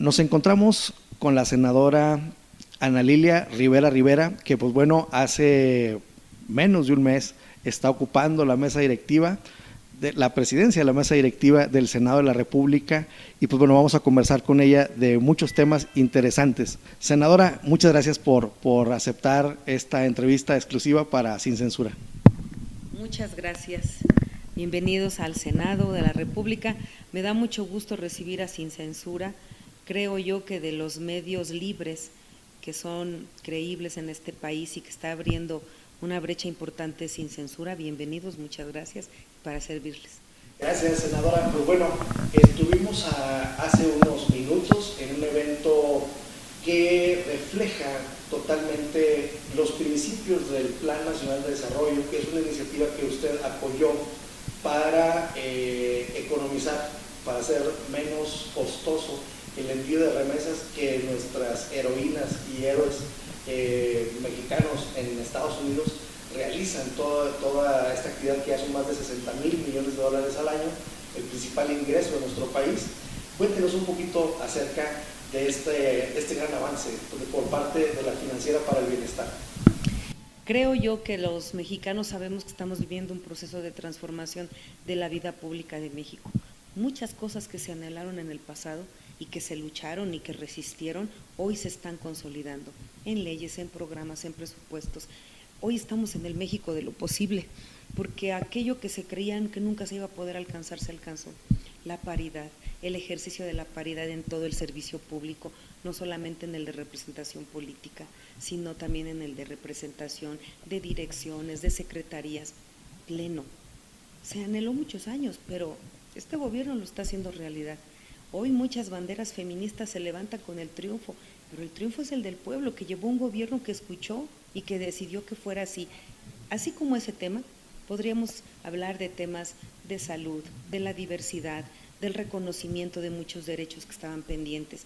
Nos encontramos con la senadora Ana Lilia Rivera, que pues bueno, hace menos de un mes está ocupando la mesa directiva, de la presidencia de la mesa directiva del Senado de la República, y pues bueno, vamos a conversar con ella de muchos temas interesantes. Senadora, muchas gracias por aceptar esta entrevista exclusiva para Sin Censura. Muchas gracias. Bienvenidos al Senado de la República. Me da mucho gusto recibir a Sin Censura. Creo yo que de los medios libres que son creíbles en este país y que está abriendo una brecha importante Sin Censura, bienvenidos, muchas gracias, para servirles. Gracias, senadora. Pues bueno, estuvimos hace unos minutos en un evento que refleja totalmente los principios del Plan Nacional de Desarrollo, que es una iniciativa que usted apoyó para economizar, para hacer menos costoso el envío de remesas que nuestras heroínas y héroes mexicanos en Estados Unidos realizan toda esta actividad que ya son más de 60,000 millones de dólares al año, el principal ingreso de nuestro país. Cuéntenos un poquito acerca de este gran avance por parte de la Financiera para el Bienestar. Creo yo que los mexicanos sabemos que estamos viviendo un proceso de transformación de la vida pública de México. Muchas cosas que se anhelaron en el pasado y que se lucharon y que resistieron, hoy se están consolidando en leyes, en programas, en presupuestos. Hoy estamos en el México de lo posible, porque aquello que se creían que nunca se iba a poder alcanzar, se alcanzó. La paridad, el ejercicio de la paridad en todo el servicio público, no solamente en el de representación política, sino también en el de representación de direcciones, de secretarías, pleno. Se anheló muchos años, pero este gobierno lo está haciendo realidad. Hoy muchas banderas feministas se levantan con el triunfo, pero el triunfo es el del pueblo, que llevó un gobierno que escuchó y que decidió que fuera así. Así como ese tema, podríamos hablar de temas de salud, de la diversidad, del reconocimiento de muchos derechos que estaban pendientes,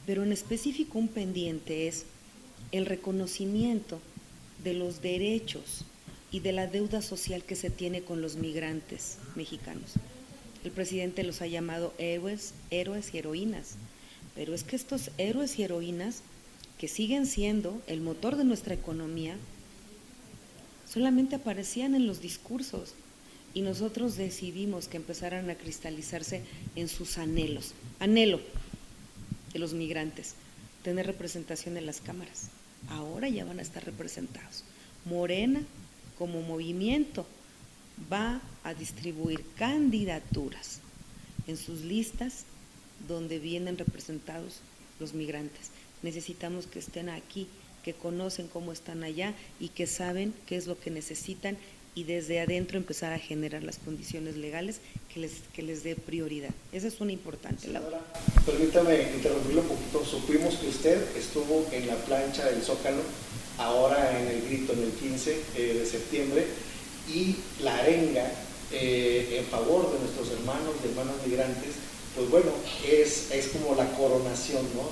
pero en específico un pendiente es el reconocimiento de los derechos y de la deuda social que se tiene con los migrantes mexicanos. El presidente los ha llamado héroes y heroínas, pero es que estos héroes y heroínas, que siguen siendo el motor de nuestra economía, solamente aparecían en los discursos y nosotros decidimos que empezaran a cristalizarse en sus anhelos. Anhelo de los migrantes, tener representación en las cámaras. Ahora ya van a estar representados. Morena, como movimiento, va a distribuir candidaturas en sus listas donde vienen representados los migrantes. Necesitamos que estén aquí, que conocen cómo están allá y que saben qué es lo que necesitan y desde adentro empezar a generar las condiciones legales que les dé prioridad. Esa es una importante labor. Permítame interrumpirlo un poquito. Supimos que usted estuvo en la plancha del Zócalo, ahora en el grito, en el 15 de septiembre, y la arenga en favor de nuestros hermanos y hermanas migrantes, pues bueno, es como la coronación, ¿no?,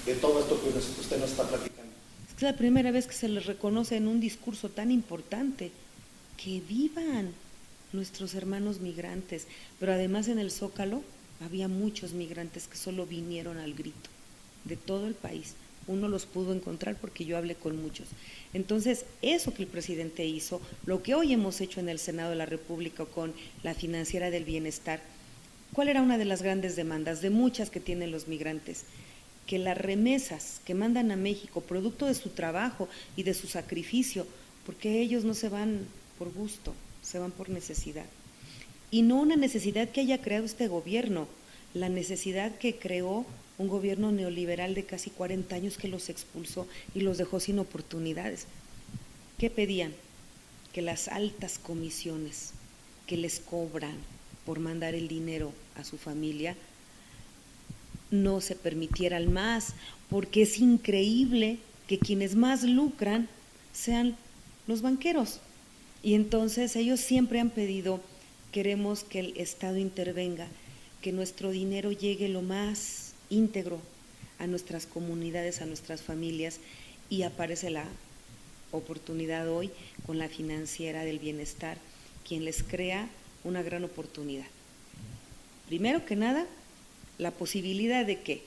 de todo esto que usted nos está platicando. Es la primera vez que se les reconoce en un discurso tan importante que vivan nuestros hermanos migrantes, pero además en el Zócalo había muchos migrantes que solo vinieron al grito de todo el país. Uno los pudo encontrar porque yo hablé con muchos. Entonces, eso que el presidente hizo, lo que hoy hemos hecho en el Senado de la República con la Financiera del Bienestar, ¿cuál era una de las grandes demandas de muchas que tienen los migrantes? Que las remesas que mandan a México, producto de su trabajo y de su sacrificio, porque ellos no se van por gusto, se van por necesidad. Y no una necesidad que haya creado este gobierno, la necesidad que creó un gobierno neoliberal de casi 40 años que los expulsó y los dejó sin oportunidades. ¿Qué pedían? Que las altas comisiones que les cobran por mandar el dinero a su familia no se permitieran más, porque es increíble que quienes más lucran sean los banqueros. Y entonces ellos siempre han pedido, queremos que el Estado intervenga, que nuestro dinero llegue lo más íntegro a nuestras comunidades, a nuestras familias, y aparece la oportunidad hoy con la Financiera del Bienestar, quien les crea una gran oportunidad. Primero que nada, la posibilidad de que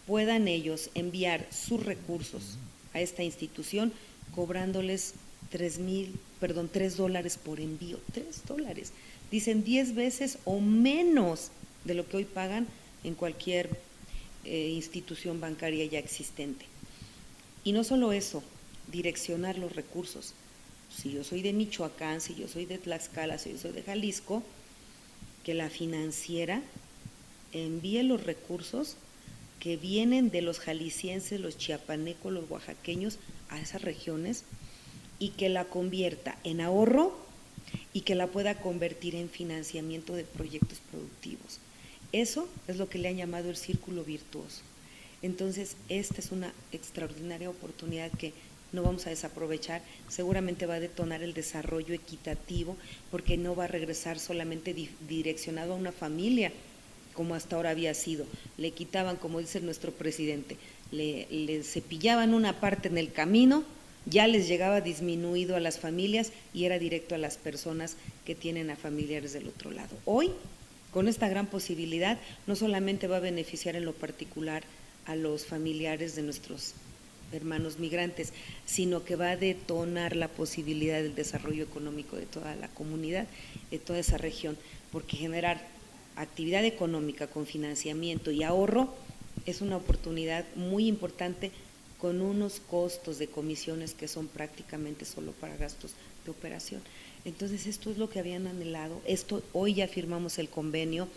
puedan ellos enviar sus recursos a esta institución cobrándoles $3 por envío, $3. Dicen 10 veces o menos de lo que hoy pagan en cualquier institución bancaria ya existente. Y no solo eso, direccionar los recursos. Si yo soy de Michoacán, si yo soy de Tlaxcala, si yo soy de Jalisco, que la financiera envíe los recursos que vienen de los jaliscienses, los chiapanecos, los oaxaqueños a esas regiones y que la convierta en ahorro y que la pueda convertir en financiamiento de proyectos productivos. Eso es lo que le han llamado el círculo virtuoso. Entonces, esta es una extraordinaria oportunidad que no vamos a desaprovechar, seguramente va a detonar el desarrollo equitativo, porque no va a regresar solamente direccionado a una familia, como hasta ahora había sido. Le quitaban, como dice nuestro presidente, le cepillaban una parte en el camino, ya les llegaba disminuido a las familias y era directo a las personas que tienen a familiares del otro lado. Hoy, con esta gran posibilidad, no solamente va a beneficiar en lo particular a los familiares de nuestros hermanos migrantes, sino que va a detonar la posibilidad del desarrollo económico de toda la comunidad, de toda esa región, porque generar actividad económica con financiamiento y ahorro es una oportunidad muy importante con unos costos de comisiones que son prácticamente solo para gastos de operación. Entonces, esto es lo que habían anhelado. Hoy ya firmamos el convenio,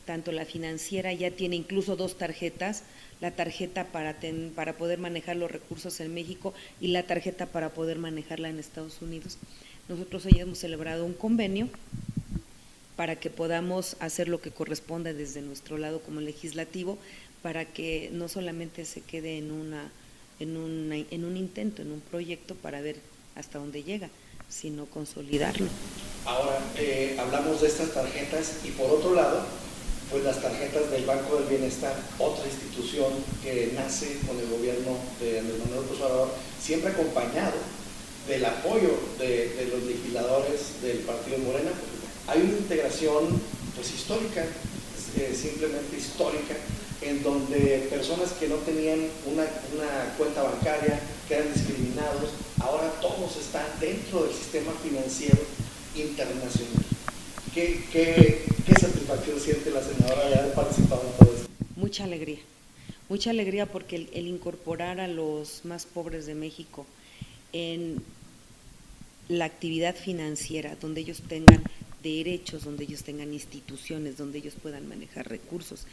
tanto la financiera ya tiene incluso 2 tarjetas, la tarjeta para poder manejar los recursos en México y la tarjeta para poder manejarla en Estados Unidos. Nosotros hoy hemos celebrado un convenio para que podamos hacer lo que corresponda desde nuestro lado como legislativo, para que no solamente se quede en un intento, en un proyecto para ver hasta dónde llega, sino consolidarlo. Ahora, hablamos de estas tarjetas y por otro lado, pues las tarjetas del Banco del Bienestar, otra institución que nace con el gobierno de Andrés Manuel López Obrador, siempre acompañado del apoyo de los legisladores del Partido Morena. Hay una integración pues histórica, simplemente histórica, en donde personas que no tenían una cuenta bancaria, que eran discriminados, ahora todos están dentro del sistema financiero internacional. ¿Qué satisfacción siente la senadora de haber participado en todo esto? Mucha alegría porque el incorporar a los más pobres de México en la actividad financiera, donde ellos tengan derechos, donde ellos tengan instituciones, donde ellos puedan manejar recursos,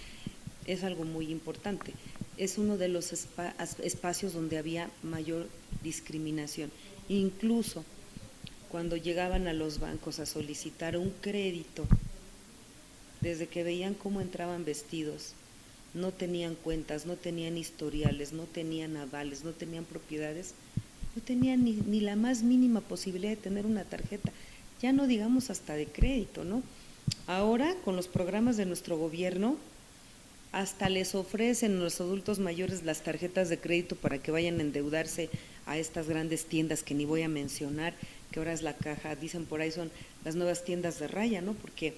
es algo muy importante. Es uno de los espacios donde había mayor discriminación. Incluso cuando llegaban a los bancos a solicitar un crédito, desde que veían cómo entraban vestidos, no tenían cuentas, no tenían historiales, no tenían avales, no tenían propiedades, no tenían ni la más mínima posibilidad de tener una tarjeta, ya no digamos hasta de crédito, ¿no? Ahora, con los programas de nuestro gobierno, hasta les ofrecen a los adultos mayores las tarjetas de crédito para que vayan a endeudarse a estas grandes tiendas que ni voy a mencionar, que ahora es la caja, dicen por ahí son las nuevas tiendas de raya, ¿no? Porque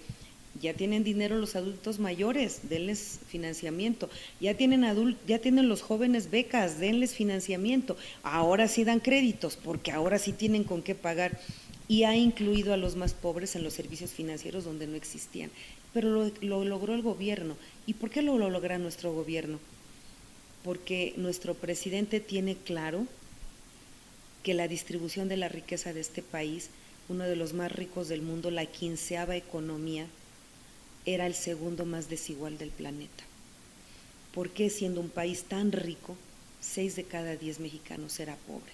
ya tienen dinero los adultos mayores, denles financiamiento, ya tienen los jóvenes becas, denles financiamiento, ahora sí dan créditos, porque ahora sí tienen con qué pagar, y ha incluido a los más pobres en los servicios financieros donde no existían. Pero lo logró el gobierno. ¿Y por qué lo logra nuestro gobierno? Porque nuestro presidente tiene claro que la distribución de la riqueza de este país, uno de los más ricos del mundo, la 15ª economía, era el segundo más desigual del planeta. ¿Por qué siendo un país tan rico, 6 de cada 10 mexicanos era pobre?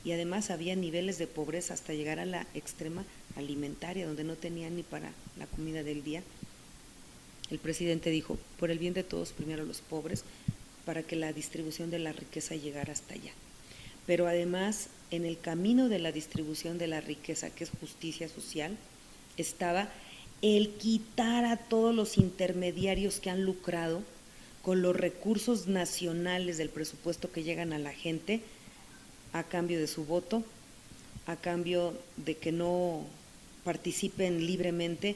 Y además había niveles de pobreza hasta llegar a la extrema alimentaria, donde no tenían ni para la comida del día. El presidente dijo, por el bien de todos, primero los pobres, para que la distribución de la riqueza llegara hasta allá. Pero además, en el camino de la distribución de la riqueza, que es justicia social, estaba el quitar a todos los intermediarios que han lucrado con los recursos nacionales del presupuesto que llegan a la gente a cambio de su voto, a cambio de que no participen libremente,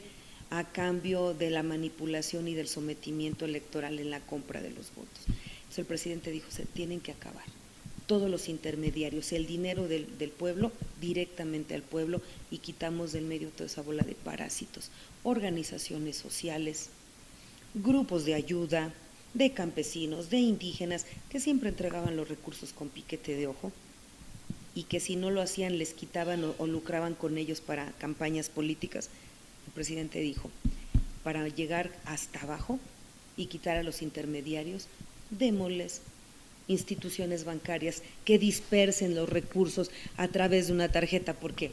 a cambio de la manipulación y del sometimiento electoral en la compra de los votos. Entonces el presidente dijo, se tienen que acabar todos los intermediarios, el dinero del pueblo directamente al pueblo, y quitamos del medio toda esa bola de parásitos, organizaciones sociales, grupos de ayuda, de campesinos, de indígenas, que siempre entregaban los recursos con piquete de ojo y que si no lo hacían les quitaban o lucraban con ellos para campañas políticas. El presidente dijo, para llegar hasta abajo y quitar a los intermediarios, démosles instituciones bancarias que dispersen los recursos a través de una tarjeta, porque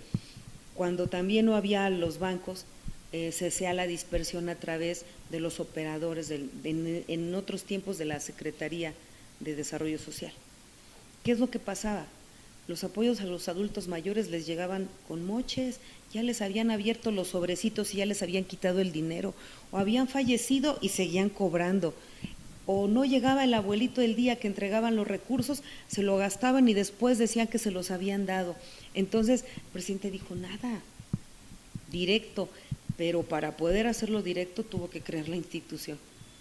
cuando también no había los bancos, se hacía la dispersión a través de los operadores en otros tiempos de la Secretaría de Desarrollo Social. ¿Qué es lo que pasaba? Los apoyos a los adultos mayores les llegaban con moches, ya les habían abierto los sobrecitos y ya les habían quitado el dinero, o habían fallecido y seguían cobrando, o no llegaba el abuelito el día que entregaban los recursos, se lo gastaban y después decían que se los habían dado. Entonces el presidente dijo, nada, directo, pero para poder hacerlo directo tuvo que crear la institución,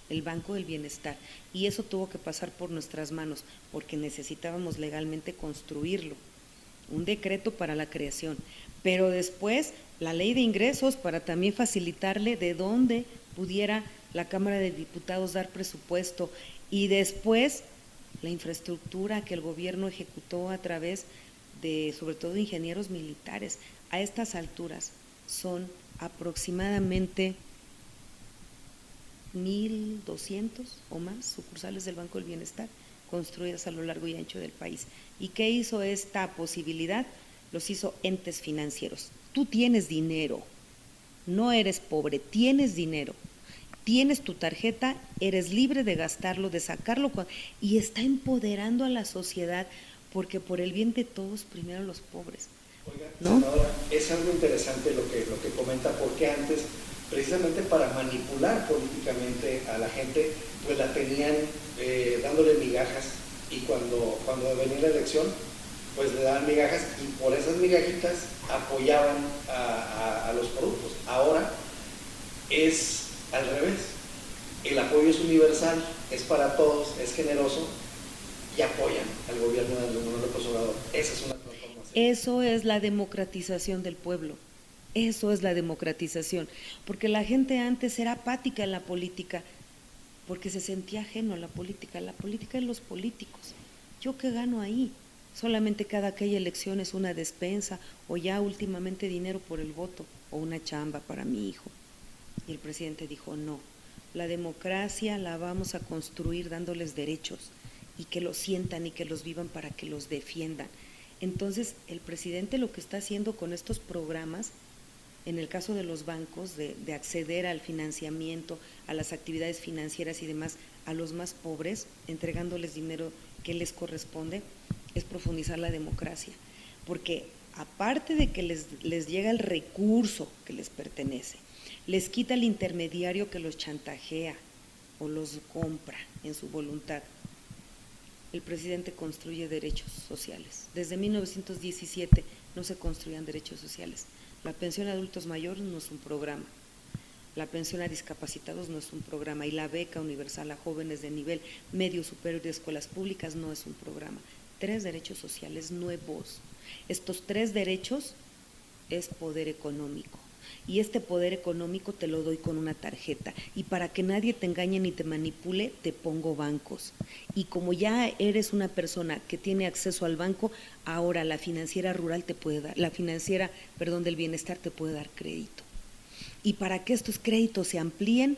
el Banco del Bienestar, y eso tuvo que pasar por nuestras manos, porque necesitábamos legalmente construirlo, un decreto para la creación, pero después la ley de ingresos para también facilitarle de dónde pudiera la Cámara de Diputados dar presupuesto, y después la infraestructura que el gobierno ejecutó a través de, sobre todo, ingenieros militares. A estas alturas son aproximadamente 1,200 o más sucursales del Banco del Bienestar construidas a lo largo y ancho del país. ¿Y qué hizo esta posibilidad? Los hizo entes financieros. Tú tienes dinero, no eres pobre, tienes dinero, tienes tu tarjeta, eres libre de gastarlo, de sacarlo, y está empoderando a la sociedad, porque por el bien de todos, primero los pobres. Oiga, ¿no? Senadora, es algo interesante lo que comenta, porque antes, precisamente para manipular políticamente a la gente, pues la tenían dándole migajas, y cuando venía la elección, pues le daban migajas, y por esas migajitas apoyaban a los productos. Ahora es al revés, el apoyo es universal, es para todos, es generoso, y apoyan al gobierno de Andrés Manuel López Obrador. Esa es una transformación. Eso es la democratización del pueblo, eso es la democratización, porque la gente antes era apática en la política, porque se sentía ajeno a la política es los políticos. ¿Yo qué gano ahí? Solamente cada que hay elecciones una despensa, o ya últimamente dinero por el voto, o una chamba para mi hijo. Y el presidente dijo, no, la democracia la vamos a construir dándoles derechos, y que los sientan y que los vivan para que los defiendan. Entonces, el presidente lo que está haciendo con estos programas, en el caso de los bancos, de acceder al financiamiento, a las actividades financieras y demás, a los más pobres, entregándoles dinero que les corresponde, es profundizar la democracia. Porque aparte de que les llega el recurso que les pertenece, les quita el intermediario que los chantajea o los compra en su voluntad. El presidente construye derechos sociales. Desde 1917 no se construían derechos sociales. La pensión a adultos mayores no es un programa, la pensión a discapacitados no es un programa, y la beca universal a jóvenes de nivel medio superior de escuelas públicas no es un programa. 3 derechos sociales nuevos. Estos 3 derechos es poder económico. Y este poder económico te lo doy con una tarjeta, y para que nadie te engañe ni te manipule, te pongo bancos. Y como ya eres una persona que tiene acceso al banco, ahora la financiera rural te puede dar, del bienestar te puede dar crédito. Y para que estos créditos se amplíen,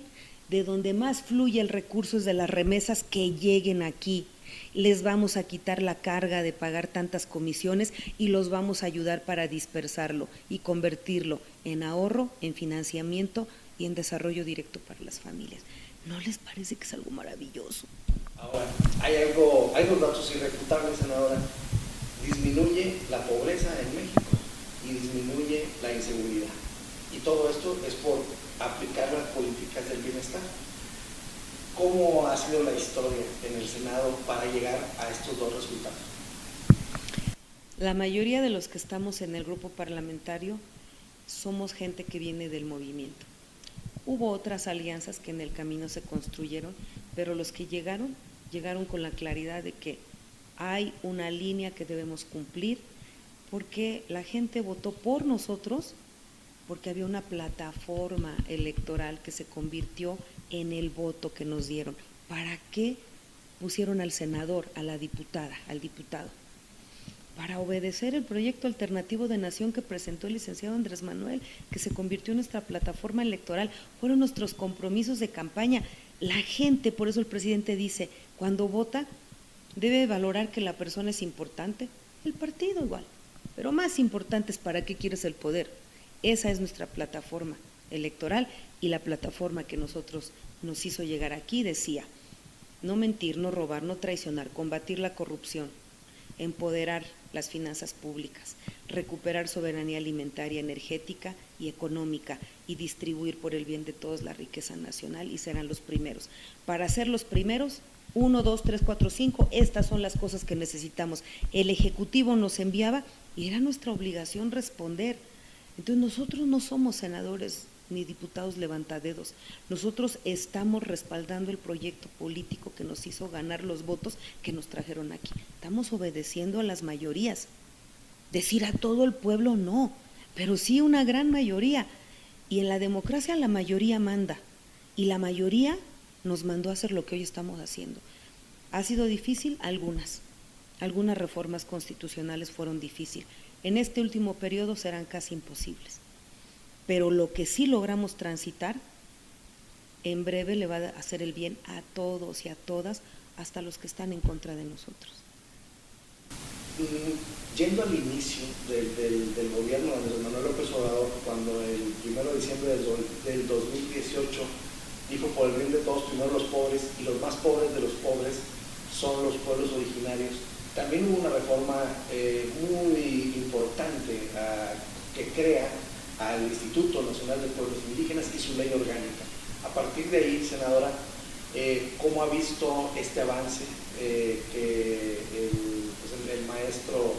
de donde más fluye el recurso es de las remesas que lleguen aquí. Les vamos a quitar la carga de pagar tantas comisiones y los vamos a ayudar para dispersarlo y convertirlo en ahorro, en financiamiento y en desarrollo directo para las familias. ¿No les parece que es algo maravilloso? Ahora, hay dos datos irrefutables, senadora. Disminuye la pobreza en México y disminuye la inseguridad. Y todo esto es por aplicar las políticas del bienestar. ¿Cómo ha sido la historia en el Senado para llegar a estos dos resultados? La mayoría de los que estamos en el grupo parlamentario somos gente que viene del movimiento. Hubo otras alianzas que en el camino se construyeron, pero los que llegaron llegaron con la claridad de que hay una línea que debemos cumplir, porque la gente votó por nosotros, porque había una plataforma electoral que se convirtió en el voto que nos dieron. ¿Para qué pusieron al senador, a la diputada, al diputado? Para obedecer el proyecto alternativo de nación que presentó el licenciado Andrés Manuel, que se convirtió en nuestra plataforma electoral. Fueron nuestros compromisos de campaña. La gente, por eso el presidente dice, cuando vota, debe valorar que la persona es importante, el partido igual, pero más importante es para qué quieres el poder. Esa es nuestra plataforma electoral, y la plataforma que nosotros nos hizo llegar aquí decía: no mentir, no robar, no traicionar, combatir la corrupción, empoderar las finanzas públicas, recuperar soberanía alimentaria, energética y económica, y distribuir por el bien de todos la riqueza nacional, y serán los primeros. Para ser los primeros, 1, 2, 3, 4, 5, estas son las cosas que necesitamos. El Ejecutivo nos enviaba y era nuestra obligación responder. Entonces nosotros no somos senadores ni diputados levantadedos, nosotros estamos respaldando el proyecto político que nos hizo ganar los votos que nos trajeron aquí. Estamos obedeciendo a las mayorías. Decir a todo el pueblo no, pero sí una gran mayoría. Y en la democracia la mayoría manda, y la mayoría nos mandó a hacer lo que hoy estamos haciendo. ¿Ha sido difícil? Algunas reformas constitucionales fueron difíciles. En este último periodo serán casi imposibles. Pero lo que sí logramos transitar, en breve le va a hacer el bien a todos y a todas, hasta los que están en contra de nosotros. Yendo al inicio del gobierno de Andrés Manuel López Obrador, cuando el 1 de diciembre del 2018 dijo: por el bien de todos, primero los pobres, y los más pobres de los pobres son los pueblos originarios. También hubo una reforma muy importante que crea al Instituto Nacional de Pueblos Indígenas y su ley orgánica. A partir de ahí, senadora, ¿cómo ha visto este avance que el maestro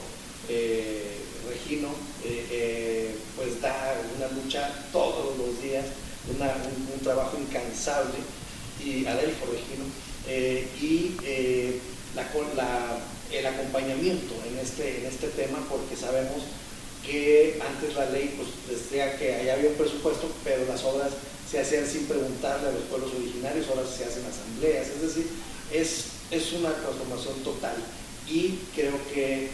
Regino pues da una lucha todos los días, un trabajo incansable, y Adelfo Regino, el acompañamiento en este tema, porque sabemos que antes la ley pues decía que allá había un presupuesto, pero las obras se hacían sin preguntarle a los pueblos originarios, ahora se hacen asambleas, es decir, es una transformación total, y creo que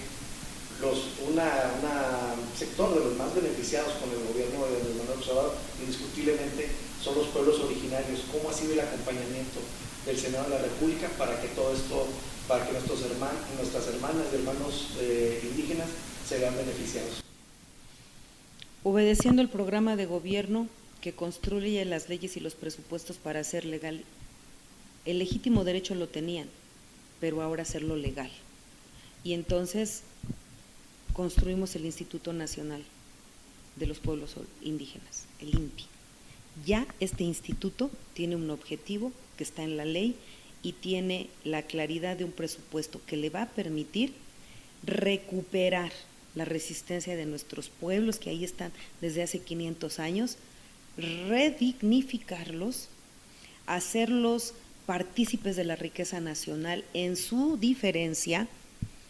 un sector de los más beneficiados con el gobierno de Andrés Manuel López Obrador indiscutiblemente son los pueblos originarios. ¿Cómo ha sido el acompañamiento del Senado de la República para que todo esto, para que nuestras hermanas y hermanos indígenas se vean beneficiados? Obedeciendo el programa de gobierno que construye las leyes y los presupuestos para hacer legal. El legítimo derecho lo tenían, pero ahora hacerlo legal. Y entonces construimos el Instituto Nacional de los Pueblos Indígenas, el INPI. Ya este instituto tiene un objetivo que está en la ley y tiene la claridad de un presupuesto que le va a permitir recuperar la resistencia de nuestros pueblos, que ahí están desde hace 500 años, redignificarlos, hacerlos partícipes de la riqueza nacional en su diferencia,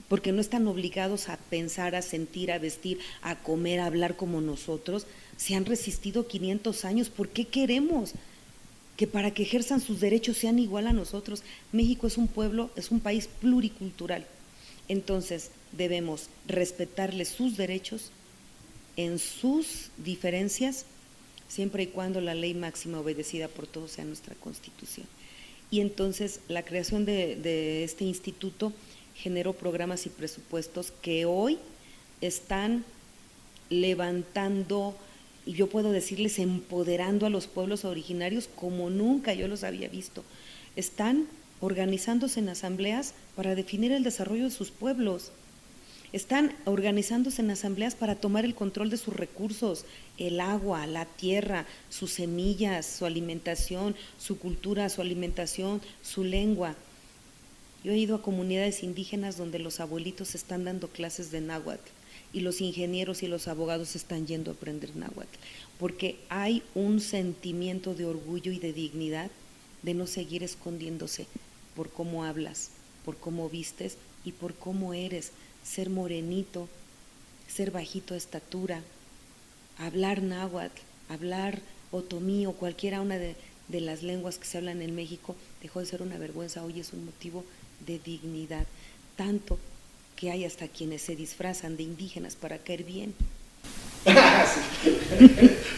porque no están obligados a pensar, a sentir, a vestir, a comer, a hablar como nosotros. Se han resistido 500 años. ¿Por qué queremos que para que ejerzan sus derechos sean igual a nosotros? México es un pueblo, es un país pluricultural. Entonces debemos respetarles sus derechos en sus diferencias, siempre y cuando la ley máxima obedecida por todos sea nuestra Constitución. Y entonces la creación de este instituto generó programas y presupuestos que hoy están levantando, y yo puedo decirles empoderando a los pueblos originarios como nunca yo los había visto. Están organizándose en asambleas para definir el desarrollo de sus pueblos. Están organizándose en asambleas para tomar el control de sus recursos, el agua, la tierra, sus semillas, su alimentación, su cultura, su alimentación, su lengua. Yo he ido a comunidades indígenas donde los abuelitos están dando clases de náhuatl y los ingenieros y los abogados están yendo a aprender náhuatl, porque hay un sentimiento de orgullo y de dignidad de no seguir escondiéndose por cómo hablas, por cómo vistes y por cómo eres, ser morenito, ser bajito de estatura, hablar náhuatl, hablar otomí o cualquiera una de las lenguas que se hablan en México, dejó de ser una vergüenza, hoy es un motivo de dignidad, tanto que hay hasta quienes se disfrazan de indígenas para caer bien. Sí,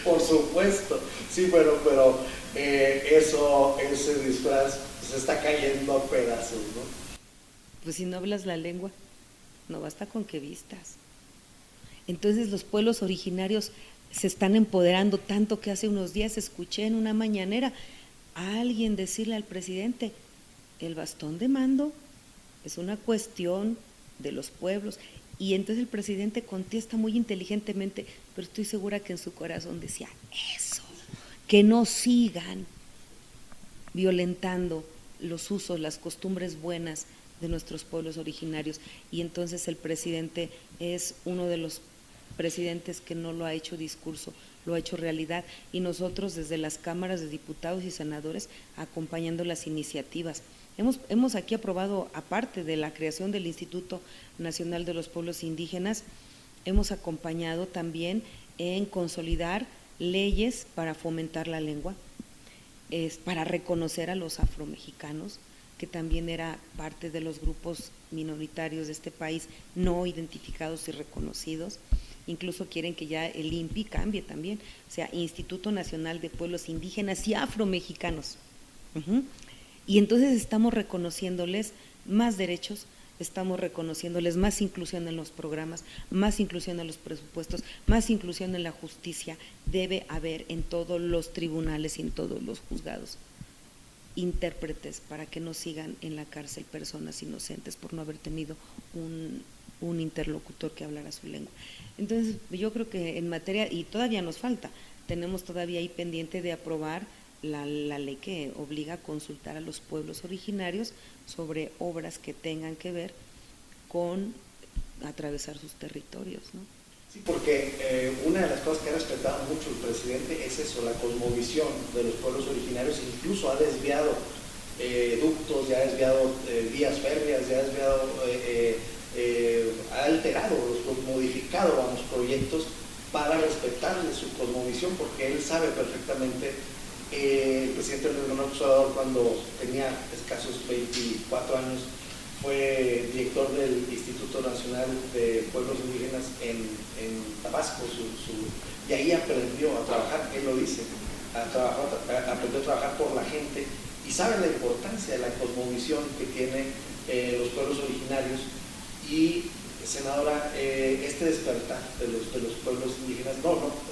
por supuesto, sí, pero ese disfraz se está cayendo a pedazos, ¿no? Pues si no hablas la lengua, no basta con que vistas. Entonces los pueblos originarios se están empoderando tanto que hace unos días escuché en una mañanera a alguien decirle al presidente, el bastón de mando es una cuestión de los pueblos. Y entonces el presidente contesta muy inteligentemente, pero estoy segura que en su corazón decía, eso, que no sigan violentando los usos, las costumbres buenas de nuestros pueblos originarios. Y entonces el presidente es uno de los presidentes que no lo ha hecho discurso, lo ha hecho realidad, y nosotros desde las cámaras de diputados y senadores acompañando las iniciativas. Hemos aquí aprobado, aparte de la creación del Instituto Nacional de los Pueblos Indígenas, hemos acompañado también en consolidar leyes para fomentar la lengua, para reconocer a los afromexicanos, que también era parte de los grupos minoritarios de este país, no identificados y reconocidos. Incluso quieren que ya el INPI cambie también, o sea, Instituto Nacional de Pueblos Indígenas y Afromexicanos. Y entonces estamos reconociéndoles más derechos, estamos reconociéndoles más inclusión en los programas, más inclusión en los presupuestos, más inclusión en la justicia. Debe haber en todos los tribunales y en todos los juzgados intérpretes para que no sigan en la cárcel personas inocentes por no haber tenido un interlocutor que hablara su lengua. Entonces yo creo que en materia, y todavía nos falta, tenemos todavía ahí pendiente de aprobar la ley que obliga a consultar a los pueblos originarios sobre obras que tengan que ver con atravesar sus territorios, ¿no? Sí, porque una de las cosas que ha respetado mucho el presidente es eso, la cosmovisión de los pueblos originarios. Incluso ha desviado ductos, ya ha desviado vías férreas, ya ha desviado, ha alterado, modificado a los proyectos para respetarle su cosmovisión, porque él sabe perfectamente. El presidente Andrés Manuel López Obrador, cuando tenía escasos 24 años, fue director del Instituto Nacional de Pueblos Indígenas en Tabasco, y ahí aprendió a trabajar, él lo dice, aprendió a trabajar por la gente, y sabe la importancia de la cosmovisión que tiene los pueblos originarios. Y senadora, este despertar de los pueblos indígenas,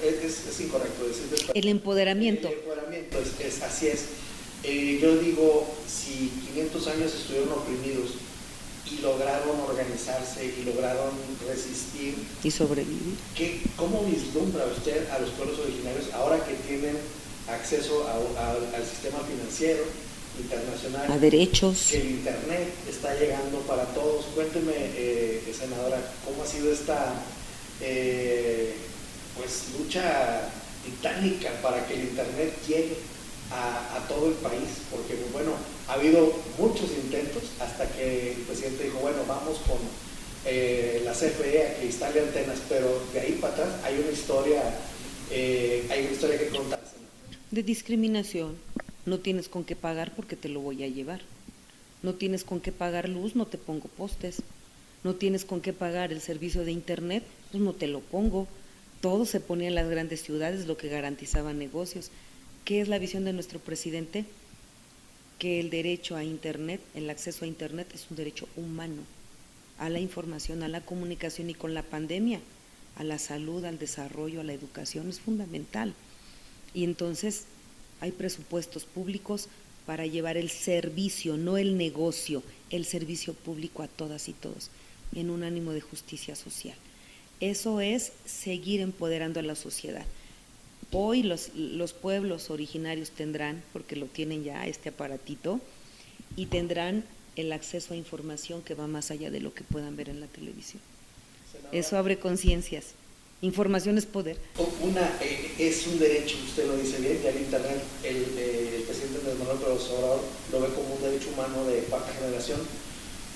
es incorrecto decir despertar. El empoderamiento. El empoderamiento, así es. Yo digo, si 500 años estuvieron oprimidos y lograron organizarse y lograron resistir y sobrevivir, ¿cómo vislumbra usted a los pueblos originarios ahora que tienen acceso al sistema financiero internacional, a derechos, que el internet está llegando para todos? Cuénteme, senadora, ¿cómo ha sido esta lucha titánica para que el internet llegue a todo el país? Porque bueno, ha habido muchos intentos hasta que el presidente dijo, bueno, vamos con la CFE a que instale antenas, pero de ahí para atrás hay una historia que contar. De discriminación. No tienes con qué pagar porque te lo voy a llevar. No tienes con qué pagar luz, no te pongo postes. No tienes con qué pagar el servicio de internet, pues no te lo pongo. Todo se ponía en las grandes ciudades, lo que garantizaba negocios. ¿Qué es la visión de nuestro presidente? Que el derecho a internet, el acceso a internet es un derecho humano, a la información, a la comunicación, y con la pandemia, a la salud, al desarrollo, a la educación, es fundamental. Y entonces hay presupuestos públicos para llevar el servicio, no el negocio, el servicio público a todas y todos, en un ánimo de justicia social. Eso es seguir empoderando a la sociedad. Hoy los pueblos originarios tendrán, porque lo tienen ya, este aparatito, y tendrán el acceso a información que va más allá de lo que puedan ver en la televisión. Eso abre conciencias Información es poder. Es un derecho, usted lo dice bien, ya el Internet, el presidente Andrés Manuel López Obrador lo ve como un derecho humano de cuarta generación,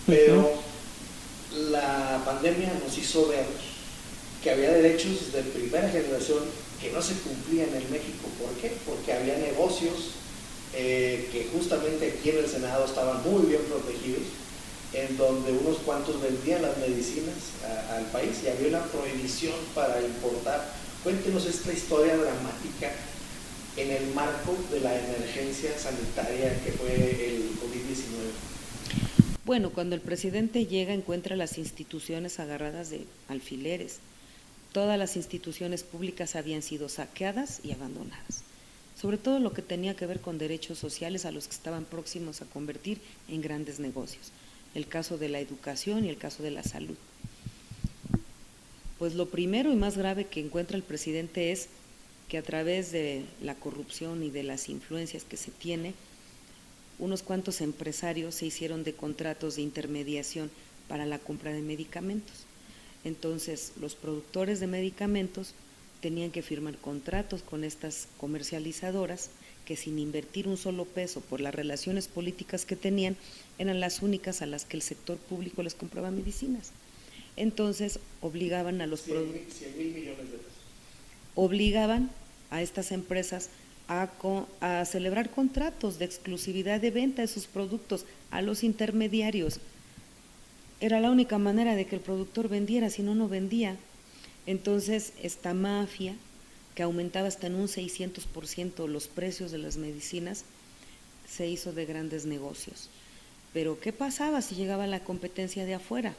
pero la pandemia nos hizo ver que había derechos de primera generación que no se cumplían en México. ¿Por qué? Porque había negocios que justamente aquí en el Senado estaban muy bien protegidos, en donde unos cuantos vendían las medicinas al país y había una prohibición para importar. Cuéntenos esta historia dramática en el marco de la emergencia sanitaria que fue el COVID-19. Bueno, cuando el presidente llega encuentra las instituciones agarradas de alfileres. Todas las instituciones públicas habían sido saqueadas y abandonadas, sobre todo lo que tenía que ver con derechos sociales a los que estaban próximos a convertir en grandes negocios. El caso de la educación y el caso de la salud. Pues lo primero y más grave que encuentra el presidente es que a través de la corrupción y de las influencias que se tiene, unos cuantos empresarios se hicieron de contratos de intermediación para la compra de medicamentos. Entonces, los productores de medicamentos tenían que firmar contratos con estas comercializadoras que sin invertir un solo peso por las relaciones políticas que tenían, eran las únicas a las que el sector público les compraba medicinas. Entonces, obligaban a los productores. 100 mil millones de pesos. Obligaban a estas empresas a celebrar contratos de exclusividad de venta de sus productos a los intermediarios. Era la única manera de que el productor vendiera, si no, no vendía. Entonces, esta mafia, que aumentaba hasta en un 600% los precios de las medicinas, se hizo de grandes negocios. Pero, ¿qué pasaba si llegaba la competencia de afuera?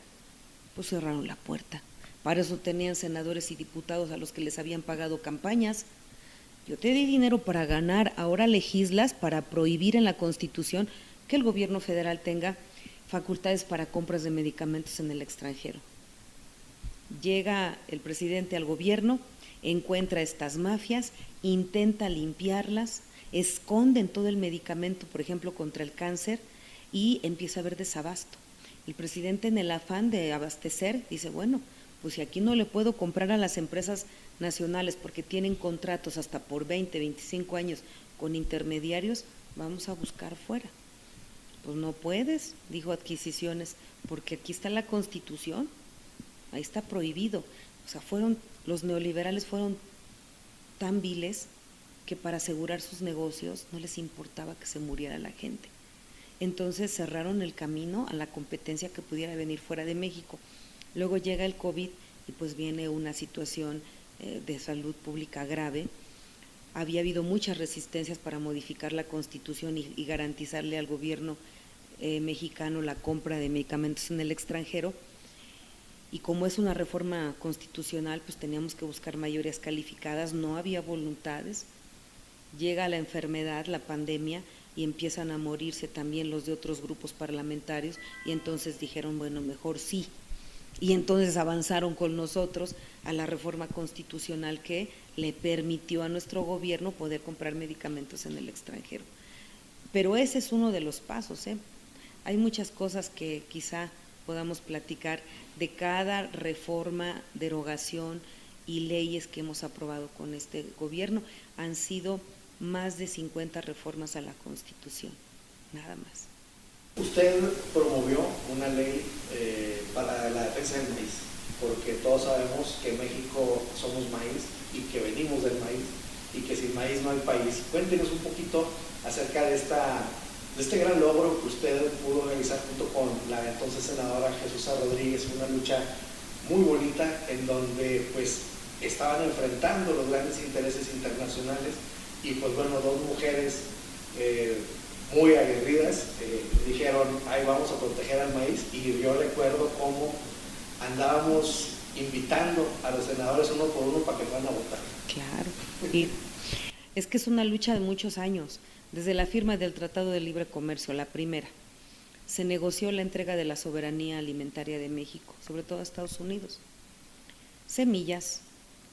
Pues cerraron la puerta. Para eso tenían senadores y diputados a los que les habían pagado campañas. Yo te di dinero para ganar, ahora legislas para prohibir en la Constitución que el gobierno federal tenga facultades para compras de medicamentos en el extranjero. Llega el presidente al gobierno, encuentra estas mafias, intenta limpiarlas, esconden todo el medicamento, por ejemplo, contra el cáncer, y empieza a haber desabasto. El presidente, en el afán de abastecer, dice, bueno, pues si aquí no le puedo comprar a las empresas nacionales porque tienen contratos hasta por 20, 25 años con intermediarios, vamos a buscar fuera. Pues no puedes, dijo Adquisiciones, porque aquí está la Constitución, ahí está prohibido. O sea, los neoliberales fueron tan viles que para asegurar sus negocios no les importaba que se muriera la gente. Entonces cerraron el camino a la competencia que pudiera venir fuera de México. Luego llega el COVID y pues viene una situación de salud pública grave. Había habido muchas resistencias para modificar la Constitución y garantizarle al gobierno mexicano la compra de medicamentos en el extranjero. Y como es una reforma constitucional, pues teníamos que buscar mayorías calificadas, no había voluntades. Llega la enfermedad, la pandemia, y empiezan a morirse también los de otros grupos parlamentarios, y entonces dijeron, bueno, mejor sí. Y entonces avanzaron con nosotros a la reforma constitucional que le permitió a nuestro gobierno poder comprar medicamentos en el extranjero. Pero ese es uno de los pasos, ¿eh? Hay muchas cosas que quizá podamos platicar de cada reforma, derogación y leyes que hemos aprobado con este gobierno. Han sido más de 50 reformas a la Constitución, nada más. Usted promovió una ley para la defensa del maíz, porque todos sabemos que en México somos maíz y que venimos del maíz y que sin maíz no hay país. Cuéntenos un poquito acerca de este gran logro que usted pudo realizar junto con la entonces senadora Jesús Rodríguez, una lucha muy bonita en donde pues estaban enfrentando los grandes intereses internacionales y pues bueno, dos mujeres muy aguerridas dijeron, ahí vamos a proteger al maíz, y yo recuerdo cómo andábamos invitando a los senadores uno por uno para que fueran a votar. Claro, y es que es una lucha de muchos años. Desde la firma del Tratado de Libre Comercio, la primera, se negoció la entrega de la soberanía alimentaria de México, sobre todo a Estados Unidos. Semillas,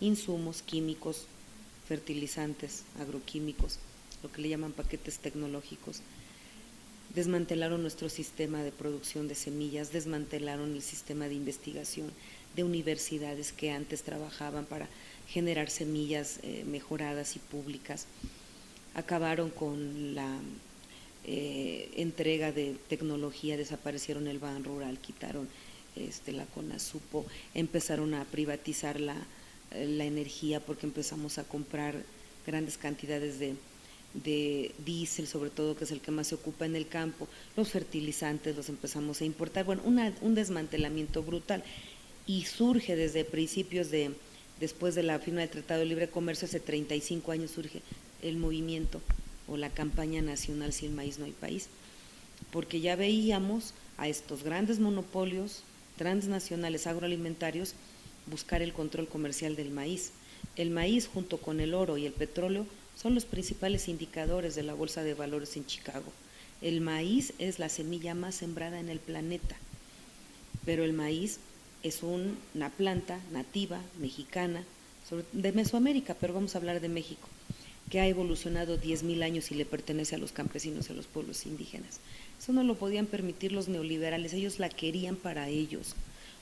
insumos químicos, fertilizantes, agroquímicos, lo que le llaman paquetes tecnológicos. Desmantelaron nuestro sistema de producción de semillas, desmantelaron el sistema de investigación, de universidades que antes trabajaban para generar semillas mejoradas y públicas. Acabaron con la entrega de tecnología, desaparecieron el Ban Rural, quitaron la CONASUPO, empezaron a privatizar la energía porque empezamos a comprar grandes cantidades de diésel, sobre todo, que es el que más se ocupa en el campo, los fertilizantes los empezamos a importar, bueno, un desmantelamiento brutal, y surge desde principios después de la firma del Tratado de Libre Comercio, hace 35 años surge el movimiento o la campaña nacional Sin Maíz no hay país, porque ya veíamos a estos grandes monopolios transnacionales agroalimentarios buscar el control comercial del maíz. El maíz, junto con el oro y el petróleo, son los principales indicadores de la Bolsa de Valores en Chicago. El maíz es la semilla más sembrada en el planeta, pero el maíz es una planta nativa, mexicana, de Mesoamérica, pero vamos a hablar de México, que ha evolucionado 10,000 años y le pertenece a los campesinos y a los pueblos indígenas. Eso no lo podían permitir los neoliberales, ellos la querían para ellos,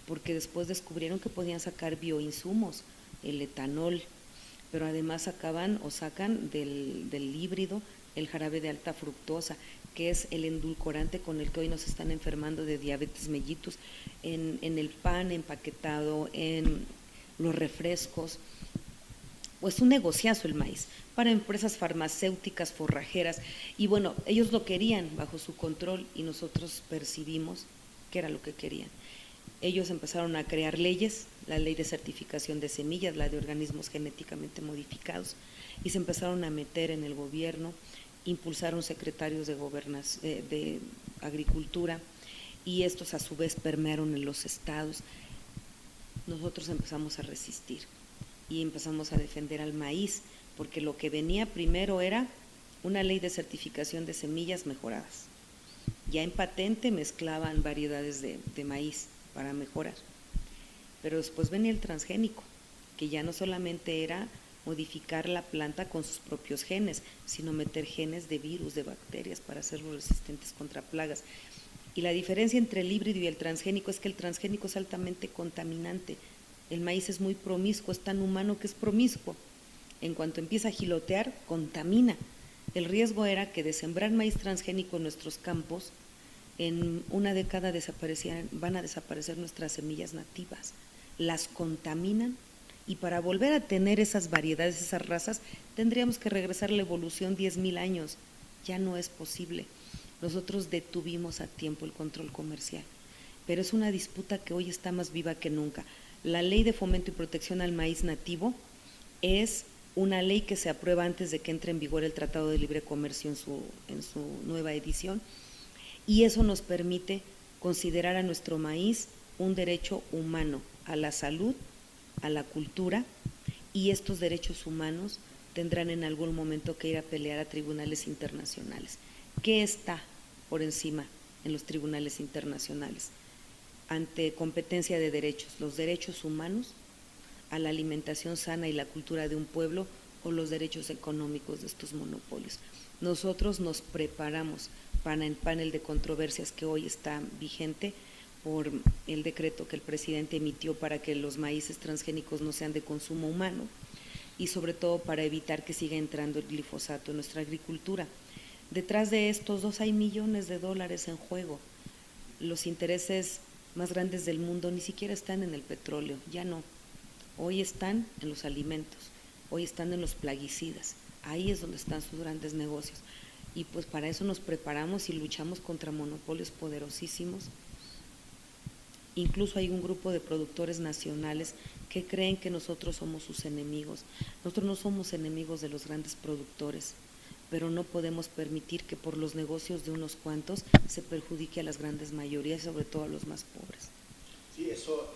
porque después descubrieron que podían sacar bioinsumos, el etanol, pero además sacan del híbrido el jarabe de alta fructosa, que es el endulcorante con el que hoy nos están enfermando de diabetes mellitus, en el pan empaquetado, en los refrescos. Pues un negociazo el maíz para empresas farmacéuticas, forrajeras, y bueno, ellos lo querían bajo su control y nosotros percibimos que era lo que querían. Ellos empezaron a crear leyes, la ley de certificación de semillas, la de organismos genéticamente modificados, y se empezaron a meter en el gobierno, impulsaron secretarios de Agricultura, y estos a su vez permearon en los estados. Nosotros empezamos a resistir y empezamos a defender al maíz, porque lo que venía primero era una ley de certificación de semillas mejoradas. Ya en patente mezclaban variedades de maíz para mejorar, pero después venía el transgénico, que ya no solamente era modificar la planta con sus propios genes, sino meter genes de virus, de bacterias para hacerlos resistentes contra plagas. Y la diferencia entre el híbrido y el transgénico es que el transgénico es altamente contaminante. El maíz es muy promiscuo, es tan humano que es promiscuo. En cuanto empieza a gilotear, contamina. El riesgo era que de sembrar maíz transgénico en nuestros campos, en una década van a desaparecer nuestras semillas nativas. Las contaminan, y para volver a tener esas variedades, esas razas, tendríamos que regresar a la evolución 10,000 años. Ya no es posible. Nosotros detuvimos a tiempo el control comercial, pero es una disputa que hoy está más viva que nunca. La Ley de Fomento y Protección al Maíz Nativo es una ley que se aprueba antes de que entre en vigor el Tratado de Libre Comercio en su nueva edición, y eso nos permite considerar a nuestro maíz un derecho humano a la salud, a la cultura, y estos derechos humanos tendrán en algún momento que ir a pelear a tribunales internacionales. ¿Qué está por encima en los tribunales internacionales? Ante competencia de derechos, los derechos humanos a la alimentación sana y la cultura de un pueblo, o los derechos económicos de estos monopolios. Nosotros nos preparamos para el panel de controversias que hoy está vigente por el decreto que el presidente emitió para que los maíces transgénicos no sean de consumo humano, y sobre todo para evitar que siga entrando el glifosato en nuestra agricultura. Detrás de estos dos hay millones de dólares en juego. Los intereses más grandes del mundo ni siquiera están en el petróleo, ya no. Hoy están en los alimentos, hoy están en los plaguicidas. Ahí es donde están sus grandes negocios. Y pues para eso nos preparamos y luchamos contra monopolios poderosísimos. Incluso hay un grupo de productores nacionales que creen que nosotros somos sus enemigos. Nosotros no somos enemigos de los grandes productores, pero no podemos permitir que por los negocios de unos cuantos se perjudique a las grandes mayorías, sobre todo a los más pobres. Sí, eso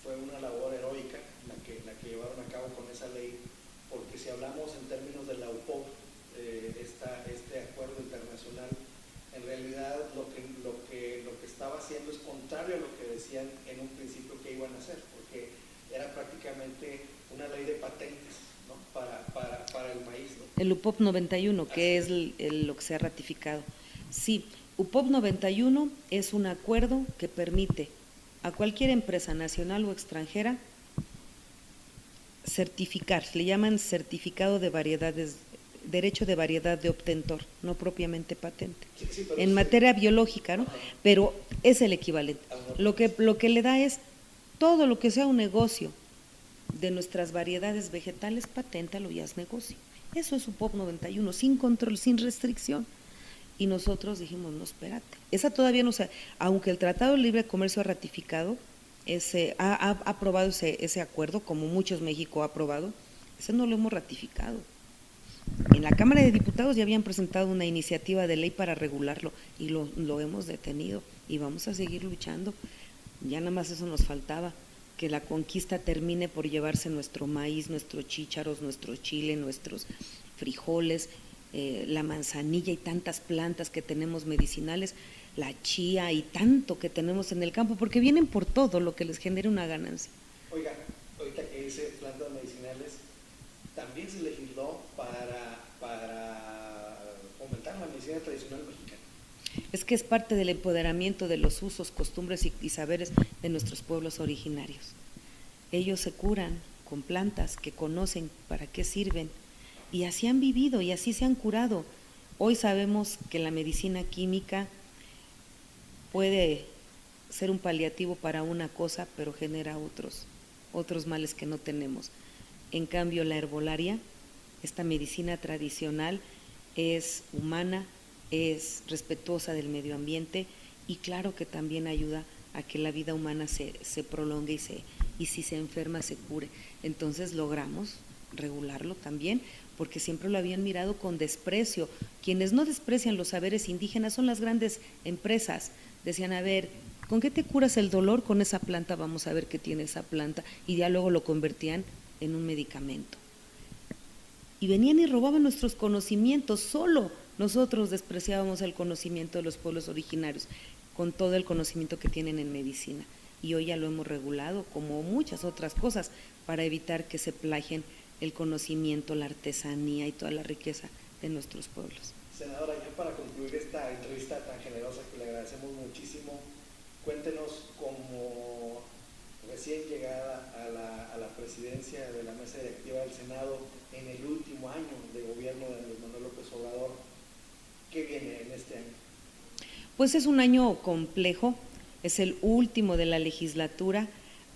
fue una labor heroica la que llevaron a cabo con esa ley, porque si hablamos en términos de la UPOV, este acuerdo internacional, en realidad lo que estaba haciendo es contrario a lo que decían en un principio que iban a hacer, porque era prácticamente una ley de patentes, ¿no? para el maíz, ¿no? El UPOV 91, que es lo que se ha ratificado. Sí, UPOV 91 es un acuerdo que permite a cualquier empresa nacional o extranjera certificar, le llaman certificado de variedades, derecho de variedad de obtentor, no propiamente patente. Sí, en materia biológica, ¿no? Pero es el equivalente. Lo que le da es todo lo que sea un negocio de nuestras variedades vegetales, paténtalo y haz negocio. Eso es su POP 91, sin control, sin restricción. Y nosotros dijimos, no, espérate, esa todavía no se, aunque el Tratado de Libre Comercio ha ratificado, ha aprobado ese acuerdo, como muchos México ha aprobado, ese no lo hemos ratificado. En la Cámara de Diputados ya habían presentado una iniciativa de ley para regularlo y lo hemos detenido y vamos a seguir luchando. Ya nada más eso nos faltaba, que la conquista termine por llevarse nuestro maíz, nuestros chícharos, nuestro chile, nuestros frijoles, la manzanilla y tantas plantas que tenemos medicinales, la chía y tanto que tenemos en el campo, porque vienen por todo lo que les genere una ganancia. Oiga, ahorita que dice plantas medicinales, también se legisló para fomentar la medicina tradicional mexicana. Es que es parte del empoderamiento de los usos, costumbres y saberes de nuestros pueblos originarios. Ellos se curan con plantas que conocen para qué sirven y así han vivido y así se han curado. Hoy sabemos que la medicina química puede ser un paliativo para una cosa, pero genera otros males que no tenemos. En cambio, la herbolaria, esta medicina tradicional, es humana, es respetuosa del medio ambiente y claro que también ayuda a que la vida humana se prolongue y si se enferma se cure. Entonces logramos regularlo también, porque siempre lo habían mirado con desprecio. Quienes no desprecian los saberes indígenas son las grandes empresas. Decían, a ver, ¿con qué te curas el dolor? Con esa planta, vamos a ver qué tiene esa planta, y ya luego lo convertían en un medicamento. Y venían y robaban nuestros conocimientos, solo nosotros despreciábamos el conocimiento de los pueblos originarios, con todo el conocimiento que tienen en medicina. Y hoy ya lo hemos regulado, como muchas otras cosas, para evitar que se plagien el conocimiento, la artesanía y toda la riqueza de nuestros pueblos. Senadora, ya para concluir esta entrevista tan generosa que le agradecemos muchísimo, cuéntenos como recién llegada a la presidencia de la mesa directiva del Senado en el último año de gobierno de Andrés Manuel López Obrador, ¿qué viene en este año? Pues es un año complejo, es el último de la legislatura,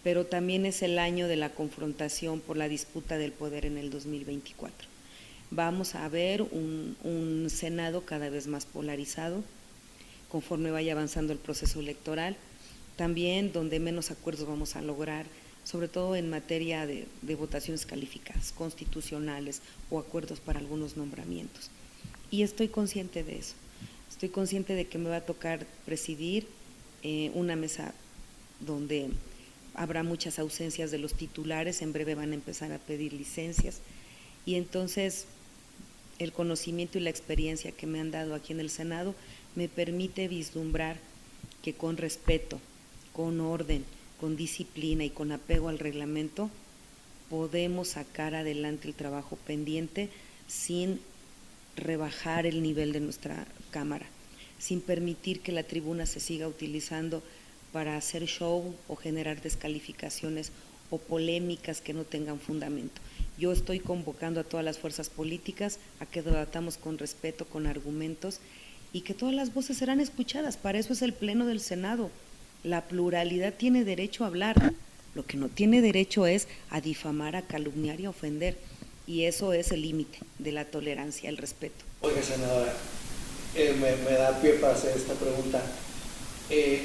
pero también es el año de la confrontación por la disputa del poder en el 2024. Vamos a ver un Senado cada vez más polarizado, conforme vaya avanzando el proceso electoral, también donde menos acuerdos vamos a lograr, sobre todo en materia de votaciones calificadas, constitucionales o acuerdos para algunos nombramientos. Y estoy consciente de eso, estoy consciente de que me va a tocar presidir una mesa donde habrá muchas ausencias de los titulares, en breve van a empezar a pedir licencias, y entonces el conocimiento y la experiencia que me han dado aquí en el Senado me permite vislumbrar que con respeto, con orden, con disciplina y con apego al reglamento, podemos sacar adelante el trabajo pendiente sin rebajar el nivel de nuestra Cámara, sin permitir que la tribuna se siga utilizando para hacer show o generar descalificaciones o polémicas que no tengan fundamento. Yo estoy convocando a todas las fuerzas políticas a que debatamos con respeto, con argumentos, y que todas las voces serán escuchadas. Para eso es el Pleno del Senado. La pluralidad tiene derecho a hablar, lo que no tiene derecho es a difamar, a calumniar y a ofender, y eso es el límite de la tolerancia, el respeto. Oiga, senadora, me da pie para hacer esta pregunta.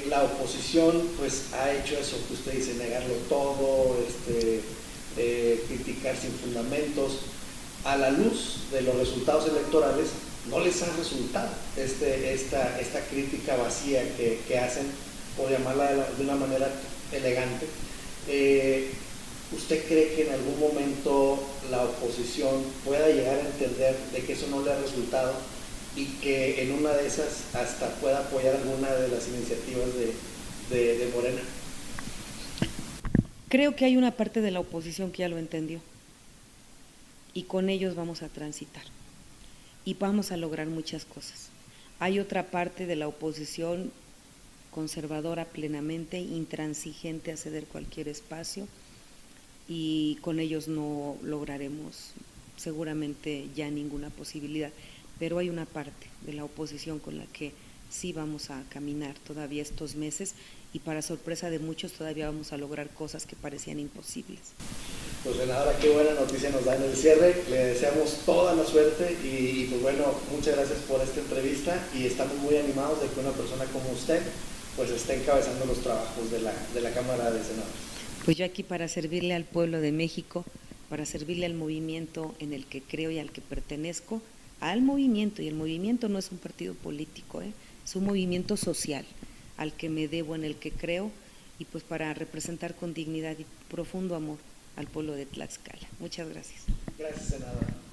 La oposición pues ha hecho eso que usted dice, negarlo todo, criticar sin fundamentos. A la luz de los resultados electorales no les ha resultado esta crítica vacía que hacen, por llamarla de una manera elegante. ¿Usted cree que en algún momento la oposición pueda llegar a entender de que eso no le ha resultado y que en una de esas hasta pueda apoyar alguna de las iniciativas de Morena? Creo que hay una parte de la oposición que ya lo entendió y con ellos vamos a transitar y vamos a lograr muchas cosas. Hay otra parte de la oposición conservadora plenamente, intransigente a ceder cualquier espacio, y con ellos no lograremos seguramente ya ninguna posibilidad, pero hay una parte de la oposición con la que sí vamos a caminar todavía estos meses, y para sorpresa de muchos todavía vamos a lograr cosas que parecían imposibles. Pues senadora, qué buena noticia nos da en el cierre, le deseamos toda la suerte y pues bueno, muchas gracias por esta entrevista, y estamos muy animados de que una persona como usted pues esté encabezando los trabajos de la Cámara de Senadores. Pues yo aquí para servirle al pueblo de México, para servirle al movimiento en el que creo y al que pertenezco, al movimiento, y el movimiento no es un partido político, es un movimiento social al que me debo, en el que creo, y pues para representar con dignidad y profundo amor al pueblo de Tlaxcala. Muchas gracias. Gracias, senadora.